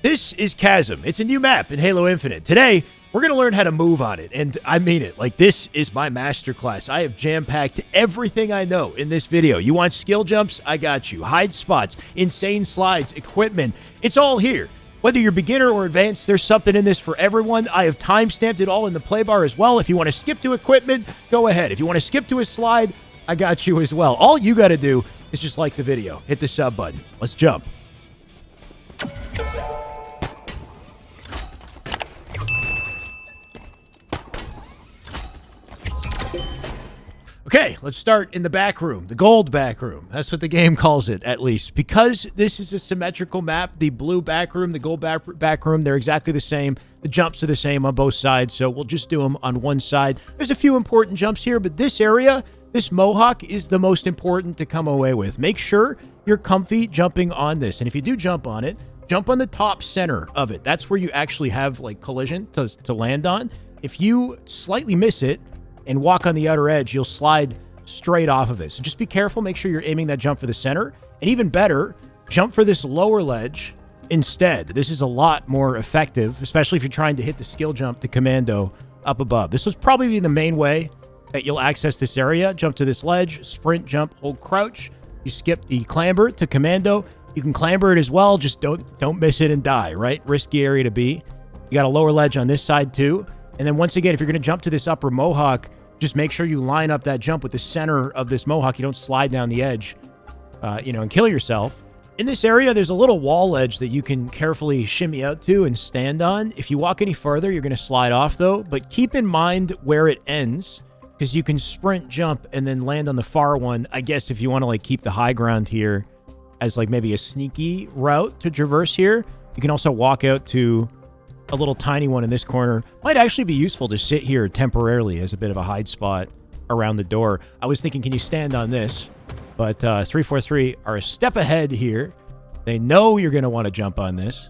This is Chasm. It's a new map in Halo Infinite. Today, we're going to learn how to move on it, and I mean it. Like, this is my masterclass. I have jam-packed everything I know in this video. You want skill jumps? I got you. Hide spots, insane slides, equipment. It's all here. Whether you're beginner or advanced, there's something in this for everyone. I have time-stamped it all in the play bar as well. If you want to skip to equipment, go ahead. If you want to skip to a slide, I got you as well. All you got to do is just like the video. Hit the sub button. Let's jump. Okay, let's start in the back room, the gold back room. That's what the game calls it, at least. Because this is a symmetrical map, the blue back room, the gold back room, they're exactly the same. The jumps are the same on both sides, so we'll just do them on one side. There's a few important jumps here, but this area, this mohawk, is the most important to come away with. Make sure you're comfy jumping on this, and if you do jump on it, jump on the top center of it. That's where you actually have, like, collision to land on. If you slightly miss it, and walk on the outer edge, you'll slide straight off of it. So just be careful. Make sure you're aiming that jump for the center. And even better, jump for this lower ledge instead. This is a lot more effective, especially if you're trying to hit the skill jump to commando up above. This will probably be the main way that you'll access this area. Jump to this ledge, sprint, jump, hold crouch. You skip the clamber to commando. You can clamber it as well. Just don't miss it and die, right? Risky area to be. You got a lower ledge on this side too. And then once again, if you're going to jump to this upper mohawk, just make sure you line up that jump with the center of this mohawk. You don't slide down the edge, and kill yourself. In this area, there's a little wall edge that you can carefully shimmy out to and stand on. If you walk any further, you're going to slide off, though. But keep in mind where it ends, because you can sprint, jump, and then land on the far one. I guess if you want to, like, keep the high ground here as, like, maybe a sneaky route to traverse here, you can also walk out to a little tiny one in this corner. Might actually be useful to sit here temporarily as a bit of a hide spot around the door. I was thinking, can you stand on this? But 343 are a step ahead here. They know you're going to want to jump on this.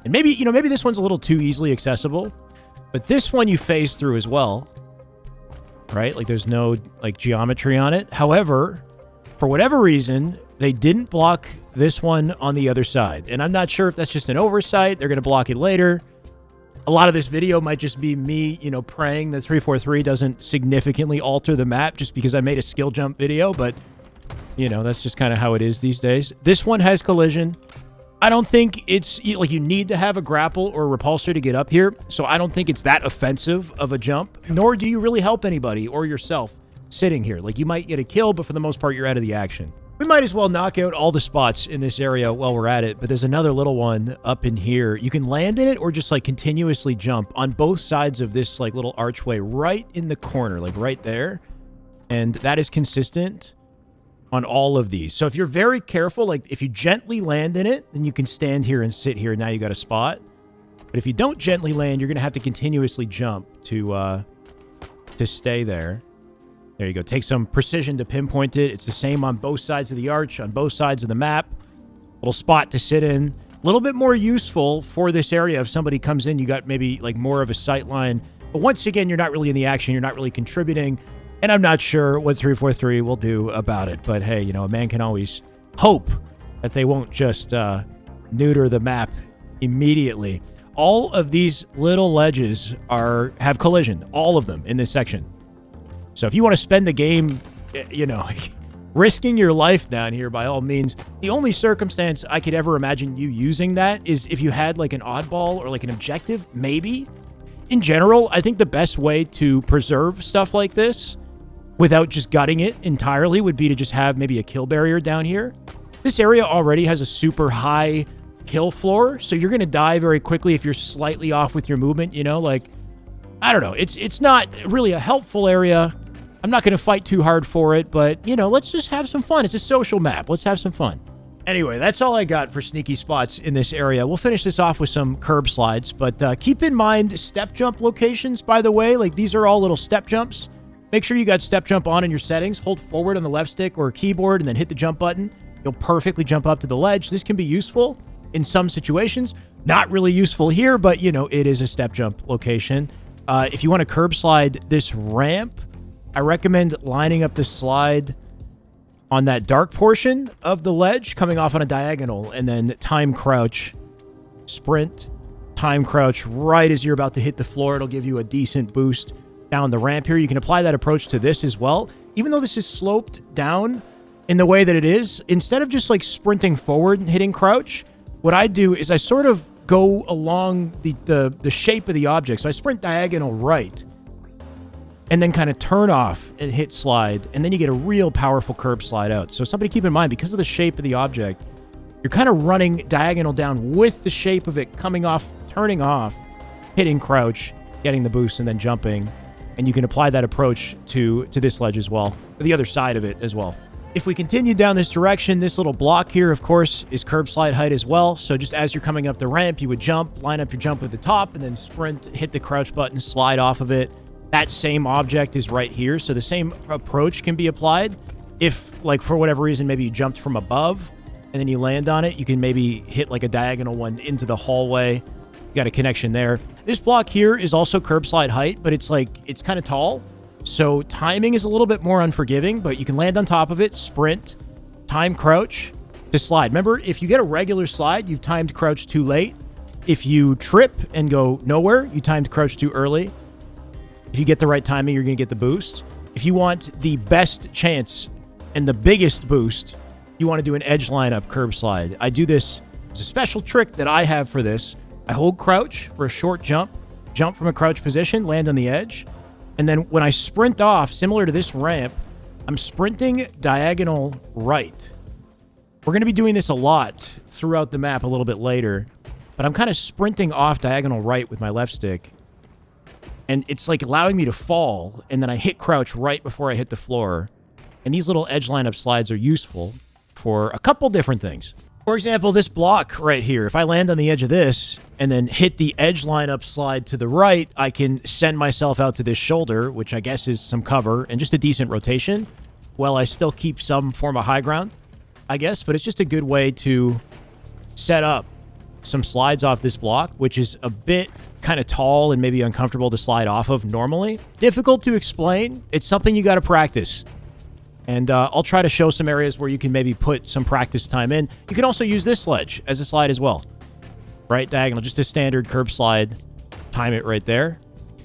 And maybe, maybe this one's a little too easily accessible. But this one you phase through as well. Right? Like, there's no, like, geometry on it. However, for whatever reason, they didn't block this one on the other side. And I'm not sure if that's just an oversight. They're going to block it later. A lot of this video might just be me, praying that 343 doesn't significantly alter the map just because I made a skill jump video, but, that's just kind of how it is these days. This one has collision. I don't think it's, like, you need to have a grapple or a repulsor to get up here, so I don't think it's that offensive of a jump, nor do you really help anybody or yourself sitting here. Like, you might get a kill, but for the most part, you're out of the action. We might as well knock out all the spots in this area while we're at it, but there's another little one up in here. You can land in it or just, like, continuously jump on both sides of this, like, little archway right in the corner, like right there. And that is consistent on all of these. So if you're very careful, like, if you gently land in it, then you can stand here and sit here. Now you got a spot. But if you don't gently land, you're going to have to continuously jump to stay there. There you go. Take some precision to pinpoint it. It's the same on both sides of the arch, on both sides of the map. Little spot to sit in. A little bit more useful for this area. If somebody comes in, you got maybe, like, more of a sight line. But once again, you're not really in the action. You're not really contributing. And I'm not sure what 343 will do about it. But hey, a man can always hope that they won't just neuter the map immediately. All of these little ledges have collision. All of them in this section. So if you want to spend the game, risking your life down here, by all means. The only circumstance I could ever imagine you using that is if you had, like, an oddball or, like, an objective, maybe. In general, I think the best way to preserve stuff like this without just gutting it entirely would be to just have maybe a kill barrier down here. This area already has a super high kill floor, so you're going to die very quickly if you're slightly off with your movement, like, I don't know. It's not really a helpful area. I'm not going to fight too hard for it, but, let's just have some fun. It's a social map. Let's have some fun. Anyway, that's all I got for sneaky spots in this area. We'll finish this off with some curb slides, but keep in mind step jump locations, by the way. Like, these are all little step jumps. Make sure you got step jump on in your settings. Hold forward on the left stick or keyboard and then hit the jump button. You'll perfectly jump up to the ledge. This can be useful in some situations. Not really useful here, but, it is a step jump location. If you want to curb slide this ramp, I recommend lining up the slide on that dark portion of the ledge, coming off on a diagonal, and then time crouch sprint, time crouch right as you're about to hit the floor. It'll give you a decent boost down the ramp here. You can apply that approach to this as well. Even though this is sloped down in the way that it is, instead of just like sprinting forward and hitting crouch, what I do is I sort of go along the shape of the object. So I sprint diagonal right and then kind of turn off and hit slide, and then you get a real powerful curb slide out. So something to keep in mind, because of the shape of the object, you're kind of running diagonal down with the shape of it coming off, turning off, hitting crouch, getting the boost, and then jumping. And you can apply that approach to this ledge as well, the other side of it as well. If we continue down this direction, this little block here, of course, is curb slide height as well. So just as you're coming up the ramp, you would jump, line up your jump at the top, and then sprint, hit the crouch button, slide off of it. That same object is right here. So the same approach can be applied. If, like, for whatever reason, maybe you jumped from above and then you land on it, you can maybe hit like a diagonal one into the hallway. You got a connection there. This block here is also curb slide height, but it's like, it's kind of tall. So timing is a little bit more unforgiving, but you can land on top of it, sprint, time crouch to slide. Remember, if you get a regular slide, you've timed crouch too late. If you trip and go nowhere, you timed crouch too early. If you get the right timing, you're going to get the boost. If you want the best chance and the biggest boost, you want to do an edge lineup curb slide. I do this. It's a special trick that I have for this. I hold crouch for a short jump, jump from a crouch position, land on the edge. And then when I sprint off, similar to this ramp, I'm sprinting diagonal right. We're going to be doing this a lot throughout the map a little bit later, but I'm kind of sprinting off diagonal right with my left stick. And it's like allowing me to fall, and then I hit crouch right before I hit the floor. And these little edge lineup slides are useful for a couple different things. For example, this block right here, if I land on the edge of this and then hit the edge lineup slide to the right, I can send myself out to this shoulder, which I guess is some cover and just a decent rotation, while I still keep some form of high ground, I guess. But it's just a good way to set up some slides off this block, which is a bit kind of tall and maybe uncomfortable to slide off of normally. Difficult to explain. It's something you got to practice. And I'll try to show some areas where you can maybe put some practice time in. You can also use this ledge as a slide as well. Right diagonal, just a standard curb slide. Time it right there.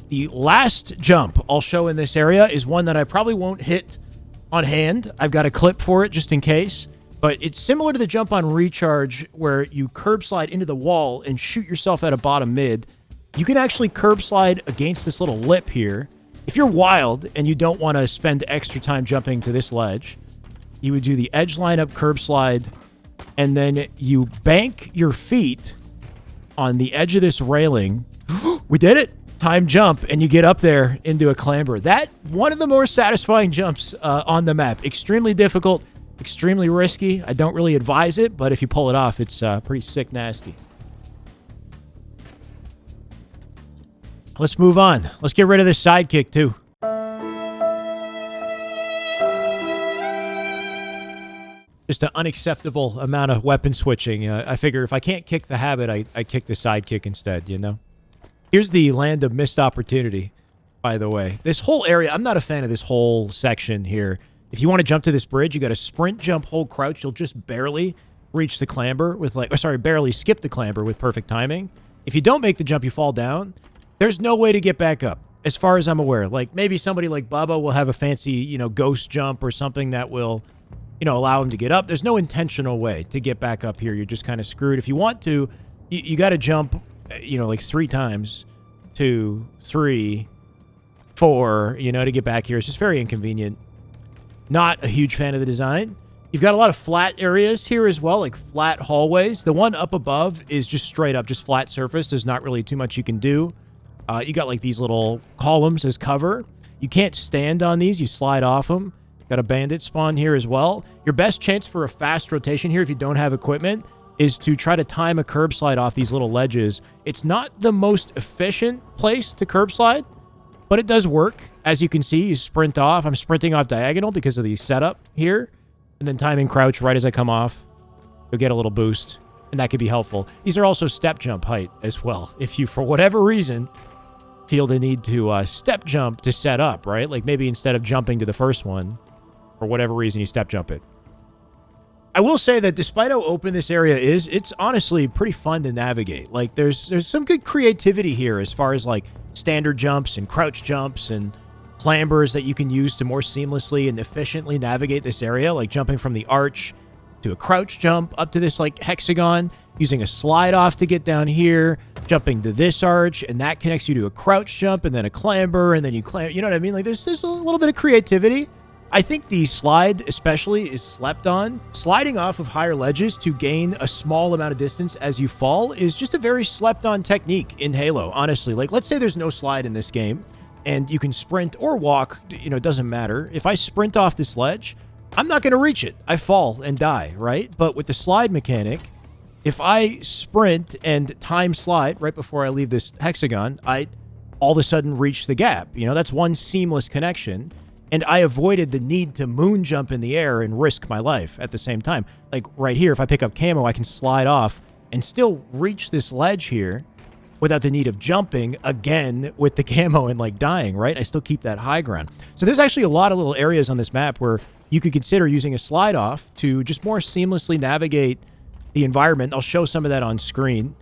The last jump I'll show in this area is one that I probably won't hit on hand. I've got a clip for it just in case. But it's similar to the jump on recharge where you curb slide into the wall and shoot yourself at a bottom mid. You can actually curb slide against this little lip here. If you're wild and you don't want to spend extra time jumping to this ledge, you would do the edge lineup curb slide, and then you bank your feet on the edge of this railing. We did it! Time jump, and you get up there into a clamber. That, one of the more satisfying jumps on the map. Extremely difficult, extremely risky. I don't really advise it, but if you pull it off, it's pretty sick nasty. Let's move on. Let's get rid of this sidekick, too. Just an unacceptable amount of weapon switching. I figure if I can't kick the habit, I kick the sidekick instead, you know? Here's the land of missed opportunity, by the way. This whole area, I'm not a fan of this whole section here. If you want to jump to this bridge, you got to sprint, jump, hold, crouch. You'll just barely reach the clamber with barely skip the clamber with perfect timing. If you don't make the jump, you fall down. There's no way to get back up, as far as I'm aware. Like, maybe somebody like Bubba will have a fancy, ghost jump or something that will, allow him to get up. There's no intentional way to get back up here. You're just kind of screwed. If you want to, you got to jump, like 3 times, 2, 3, 4, to get back here. It's just very inconvenient. Not a huge fan of the design. You've got a lot of flat areas here as well, like flat hallways. The one up above is just straight up, just flat surface. There's not really too much you can do. You got like these little columns as cover. You can't stand on these. You slide off them. Got a bandit spawn here as well. Your best chance for a fast rotation here, if you don't have equipment, is to try to time a curb slide off these little ledges. It's not the most efficient place to curb slide, but it does work. As you can see, you sprint off. I'm sprinting off diagonal because of the setup here. And then timing crouch right as I come off. You'll get a little boost, and that could be helpful. These are also step jump height as well. If you, for whatever reason, feel the need to step jump to set up, right? Like maybe instead of jumping to the first one, for whatever reason, you step jump it. I will say that despite how open this area is, it's honestly pretty fun to navigate. Like, there's some good creativity here as far as, like, standard jumps and crouch jumps and clambers that you can use to more seamlessly and efficiently navigate this area, like jumping from the arch to a crouch jump up to this, like, hexagon, using a slide off to get down here, jumping to this arch, and that connects you to a crouch jump, and then a clamber, and then you clamber. You know what I mean? Like, there's a little bit of creativity. I think the slide especially is slept on. Sliding off of higher ledges to gain a small amount of distance as you fall is just a very slept on technique in Halo, honestly. Like, let's say there's no slide in this game and you can sprint or walk, you know, it doesn't matter. If I sprint off this ledge, I'm not going to reach it. I fall and die, right? But with the slide mechanic, if I sprint and time slide right before I leave this hexagon, I all of a sudden reach the gap. You know, that's one seamless connection. And I avoided the need to moon jump in the air and risk my life at the same time. Like right here, if I pick up Camo, I can slide off and still reach this ledge here without the need of jumping again with the Camo and like dying, right? I still keep that high ground. So there's actually a lot of little areas on this map where you could consider using a slide off to just more seamlessly navigate the environment. I'll show some of that on screen.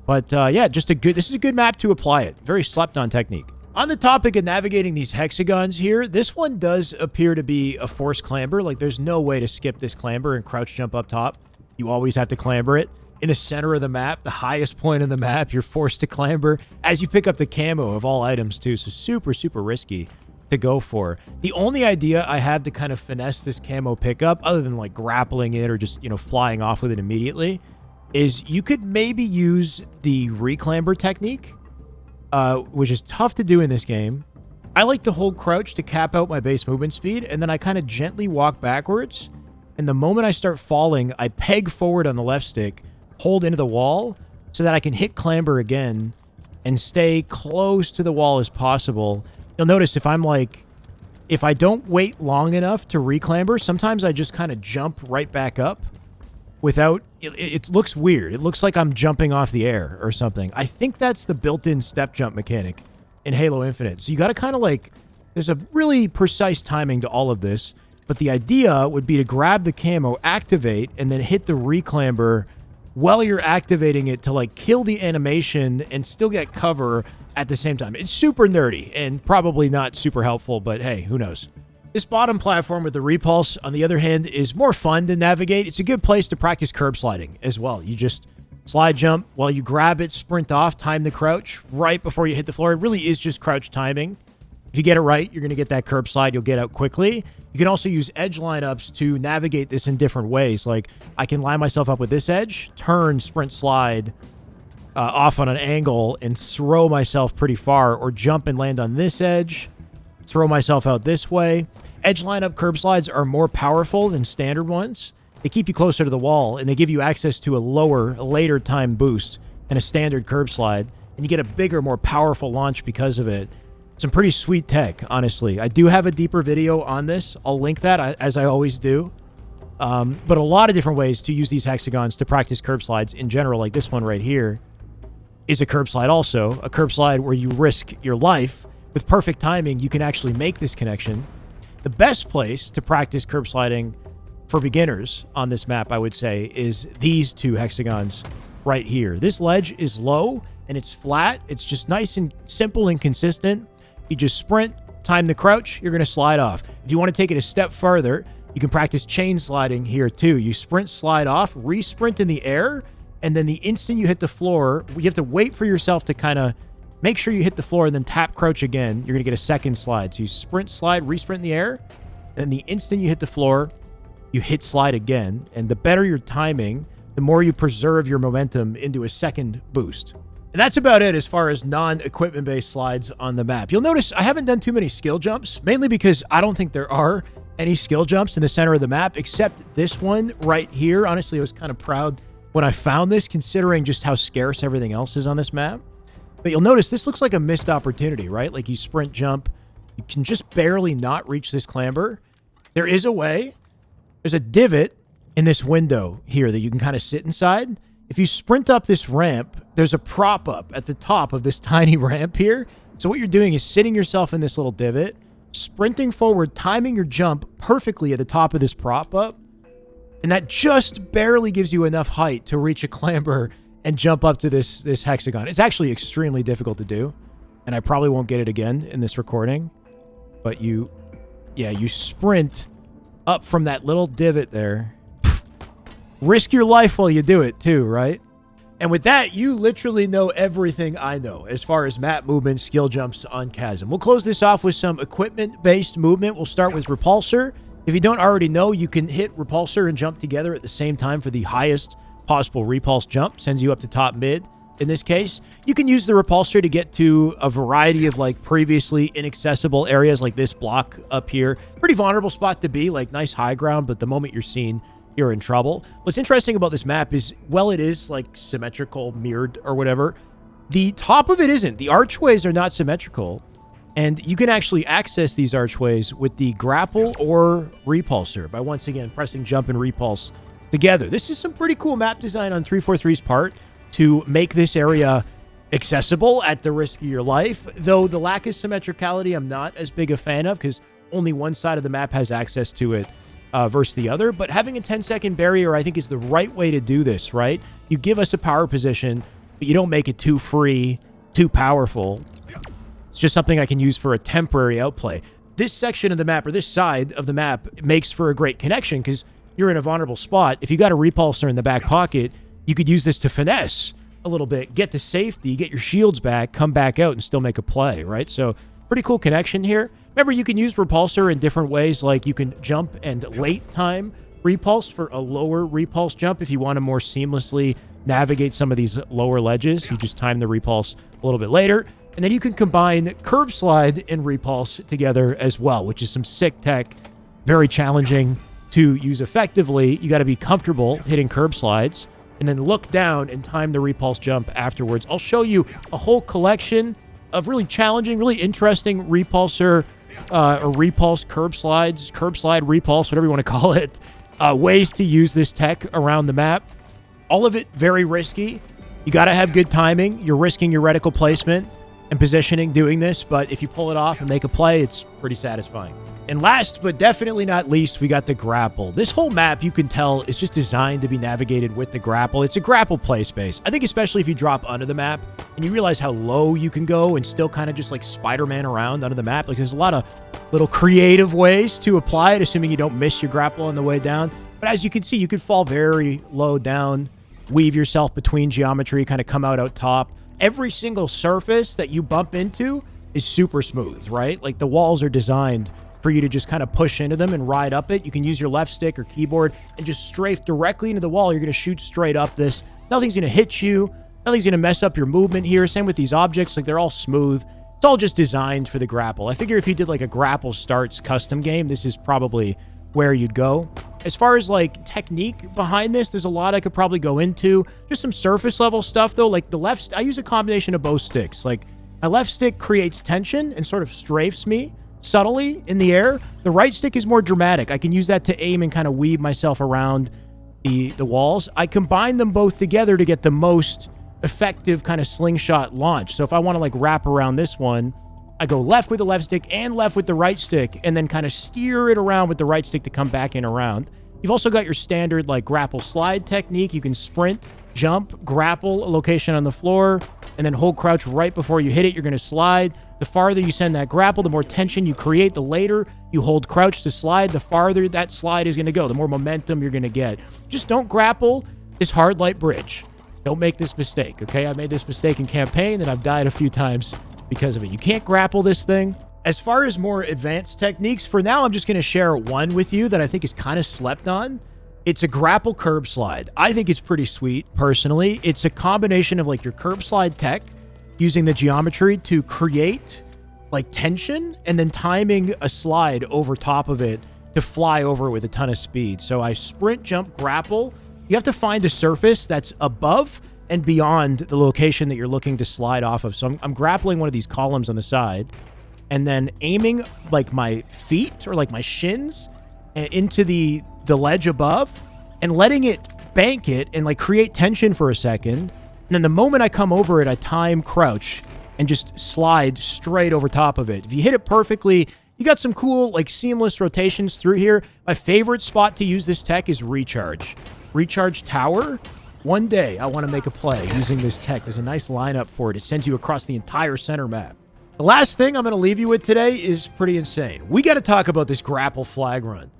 But yeah, this is a good map to apply it. Very slept on technique. On the topic of navigating these hexagons here, this one does appear to be a forced clamber. Like, there's no way to skip this clamber and crouch jump up top. You always have to clamber it. In the center of the map, the highest point of the map, you're forced to clamber as you pick up the Camo of all items too. So super, super risky to go for. The only idea I have to kind of finesse this Camo pickup, other than like grappling it or just, you know, flying off with it immediately, is you could maybe use the reclamber technique, which is tough to do in this game. I like to hold crouch to cap out my base movement speed, and then I kind of gently walk backwards. And the moment I start falling, I peg forward on the left stick, hold into the wall, so that I can hit clamber again and stay close to the wall as possible. You'll notice if I don't wait long enough to reclamber, sometimes I just kind of jump right back up without... It looks weird. It looks like I'm jumping off the air or something. I think that's the built-in step jump mechanic in Halo Infinite. So you got to kind of like... There's a really precise timing to all of this, but the idea would be to grab the Camo, activate, and then hit the reclamber while you're activating it to like kill the animation and still get cover at the same time. It's super nerdy and probably not super helpful, but hey, who knows? This bottom platform with the repulse, on the other hand, is more fun to navigate. It's a good place to practice curb sliding as well. You just slide jump while you grab it, sprint off, time the crouch right before you hit the floor. It really is just crouch timing. If you get it right, you're going to get that curb slide. You'll get out quickly. You can also use edge lineups to navigate this in different ways. Like, I can line myself up with this edge, turn, sprint, slide off on an angle, and throw myself pretty far, or jump and land on this edge, throw myself out this way. Edge lineup curb slides are more powerful than standard ones. They keep you closer to the wall, and they give you access to a later time boost than a standard curb slide, and you get a bigger, more powerful launch because of it. Some pretty sweet tech, honestly. I do have a deeper video on this. I'll link that, as I always do. But a lot of different ways to use these hexagons to practice curb slides in general, like this one right here, is a curb slide also. A curb slide where you risk your life. With perfect timing, you can actually make this connection. The best place to practice curb sliding for beginners on this map, I would say, is these two hexagons right here. This ledge is low, and it's flat. It's just nice and simple and consistent. You just sprint, time the crouch, you're going to slide off. If you want to take it a step further, you can practice chain sliding here too. You sprint, slide off, re-sprint in the air, and then the instant you hit the floor, you have to wait for yourself to kind of make sure you hit the floor and then tap crouch again. You're going to get a second slide. So you sprint, slide, re-sprint in the air, and the instant you hit the floor, you hit slide again. And the better your timing, the more you preserve your momentum into a second boost. And that's about it as far as non-equipment based slides on the map. You'll notice I haven't done too many skill jumps, mainly because I don't think there are any skill jumps in the center of the map, except this one right here. Honestly, I was kind of proud when I found this, considering just how scarce everything else is on this map. But you'll notice this looks like a missed opportunity, right? Like you sprint jump, you can just barely not reach this clamber. There is a way. There's a divot in this window here that you can kind of sit inside. If you sprint up this ramp, there's a prop up at the top of this tiny ramp here. So what you're doing is sitting yourself in this little divot, sprinting forward, timing your jump perfectly at the top of this prop up, And that just barely gives you enough height to reach a clamber and jump up to this hexagon. It's actually extremely difficult to do, and I probably won't get it again in this recording. But you sprint up from that little divot there. Risk your life while you do it too, right? And with that, you literally know everything I know as far as map movement, skill jumps on Chasm. We'll close this off with some equipment-based movement. We'll start with Repulsor. If you don't already know, you can hit Repulsor and jump together at the same time for the highest possible repulse jump. Sends you up to top mid. In this case, you can use the Repulsor to get to a variety of like previously inaccessible areas like this block up here. Pretty vulnerable spot to be, like nice high ground, but the moment you're seen, you're in trouble. What's interesting about this map is, well, it is like symmetrical, mirrored or whatever. The top of it isn't. The archways are not symmetrical. And you can actually access these archways with the grapple or repulsor by once again pressing jump and repulse together. This is some pretty cool map design on 343's part to make this area accessible at the risk of your life. Though the lack of symmetricality I'm not as big a fan of because only one side of the map has access to it versus the other. But having a 10-second barrier I think is the right way to do this, right? You give us a power position, but you don't make it too free, too powerful. It's just something I can use for a temporary outplay. This section of the map, or this side of the map, makes for a great connection because you're in a vulnerable spot. If you got a repulsor in the back pocket, you could use this to finesse a little bit, get to safety, get your shields back, come back out, and still make a play, right? So pretty cool connection here. Remember, you can use repulsor in different ways, like you can jump and late time repulse for a lower repulse jump if you want to more seamlessly navigate some of these lower ledges. You just time the repulse a little bit later. And then you can combine curb slide and repulse together as well, which is some sick tech, very challenging to use effectively. You got to be comfortable hitting curb slides and then look down and time the repulse jump afterwards. I'll show you a whole collection of really challenging, really interesting repulsor or repulse curb slides, curb slide repulse, whatever you want to call it, ways to use this tech around the map. All of it very risky. You got to have good timing. You're risking your reticle placement and positioning doing this, but if you pull it off and make a play, it's pretty satisfying. And last but definitely not least, we got the grapple. This whole map, you can tell, is just designed to be navigated with the grapple. It's a grapple play space. I think especially if you drop under the map and you realize how low you can go and still kind of just like Spider-Man around under the map. Like there's a lot of little creative ways to apply it, assuming you don't miss your grapple on the way down. But as you can see, you could fall very low down, weave yourself between geometry, kind of come out top. Every single surface that you bump into is super smooth, right? Like the walls are designed for you to just kind of push into them and ride up it. You can use your left stick or keyboard and just strafe directly into the wall. You're going to shoot straight up this. Nothing's going to hit you. Nothing's going to mess up your movement here. Same with these objects. Like they're all smooth. It's all just designed for the grapple. I figure if you did like a grapple starts custom game, this is probably where you'd go. As far as like technique behind this, there's a lot I could probably go into. Just some surface level stuff though. Like the left, I use a combination of both sticks. Like my left stick creates tension and sort of strafes me subtly in the air. The right stick is more dramatic. I can use that to aim and kind of weave myself around the walls. I combine them both together to get the most effective kind of slingshot launch. So if I want to like wrap around this one, I go left with the left stick and left with the right stick and then kind of steer it around with the right stick to come back in around. You've also got your standard like grapple slide technique. You can sprint, jump, grapple a location on the floor, and then hold crouch right before you hit it. You're going to slide. The farther you send that grapple, the more tension you create. The later you hold crouch to slide, the farther that slide is going to go, the more momentum you're going to get. Just don't grapple this hard light bridge. Don't make this mistake, okay? I made this mistake in campaign and I've died a few times because of it. You can't grapple this thing. As far as more advanced techniques, for now, I'm just going to share one with you that I think is kind of slept on. It's a grapple curb slide. I think it's pretty sweet, personally. It's a combination of like your curb slide tech, using the geometry to create like tension, and then timing a slide over top of it to fly over it with a ton of speed. So I sprint, jump, grapple. You have to find a surface that's above and beyond the location that you're looking to slide off of. So I'm grappling one of these columns on the side and then aiming like my feet or like my shins into the ledge above and letting it bank it and like create tension for a second. And then the moment I come over it, I time crouch and just slide straight over top of it. If you hit it perfectly, You got some cool, like, seamless rotations through here. My favorite spot to use this tech is recharge. Recharge tower. One day, I want to make a play using this tech. There's a nice lineup for it. It sends you across the entire center map. The last thing I'm going to leave you with today is pretty insane. We got to talk about this grapple flag run.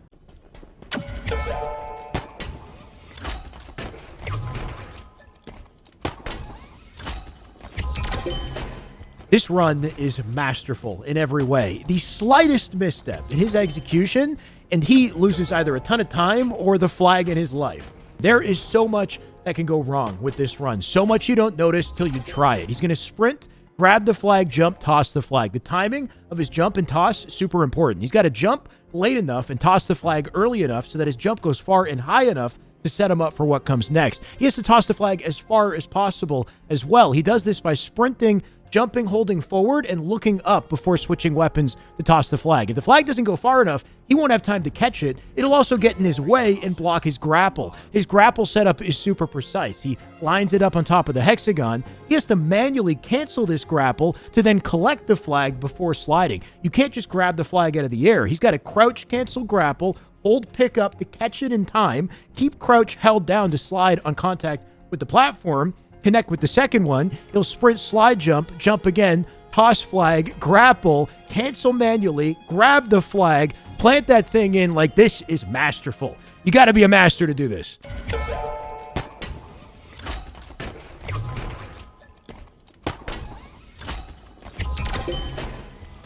This run is masterful in every way. The slightest misstep in his execution, and he loses either a ton of time or the flag in his life. There is so much that can go wrong with this run. So much you don't notice till you try it. He's going to sprint, grab the flag, jump, toss the flag. The timing of his jump and toss, super important. He's got to jump late enough and toss the flag early enough so that his jump goes far and high enough to set him up for what comes next. He has to toss the flag as far as possible as well. He does this by sprinting, jumping, holding forward, and looking up before switching weapons to toss the flag. If the flag doesn't go far enough, he won't have time to catch it. It'll also get in his way and block his grapple. His grapple setup is super precise. He lines it up on top of the hexagon. He has to manually cancel this grapple to then collect the flag before sliding. You can't just grab the flag out of the air. He's got to crouch, cancel grapple, hold pickup to catch it in time, keep crouch held down to slide on contact with the platform, connect with the second one. He'll sprint, slide, jump, jump again, toss flag, grapple, cancel manually, grab the flag, plant that thing in. Like, this is masterful. You got to be a master to do this.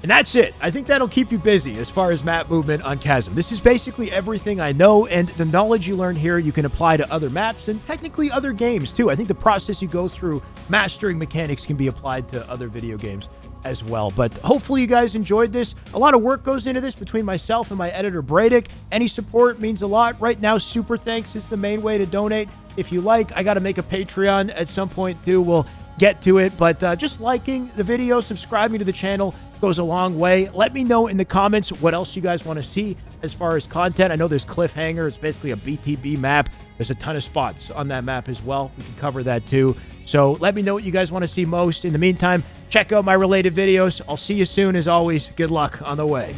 And that's it. I think that'll keep you busy as far as map movement on Chasm. This is basically everything I know, and the knowledge you learn here you can apply to other maps and technically other games too. I think the process you go through mastering mechanics can be applied to other video games as well. But hopefully you guys enjoyed this. A lot of work goes into this between myself and my editor Bradek. Any support means a lot. Right now, super thanks is the main way to donate. If you like, I got to make a Patreon at some point too. We'll get to it, but just liking the video, subscribing to the channel goes a long way. Let me know in the comments what else you guys want to see as far as content. I know there's Cliffhanger. It's basically a BTB map. There's a ton of spots on that map as well. We can cover that too. So let me know what you guys want to see most. In the meantime, check out my related videos. I'll see you soon. As always, good luck on the way.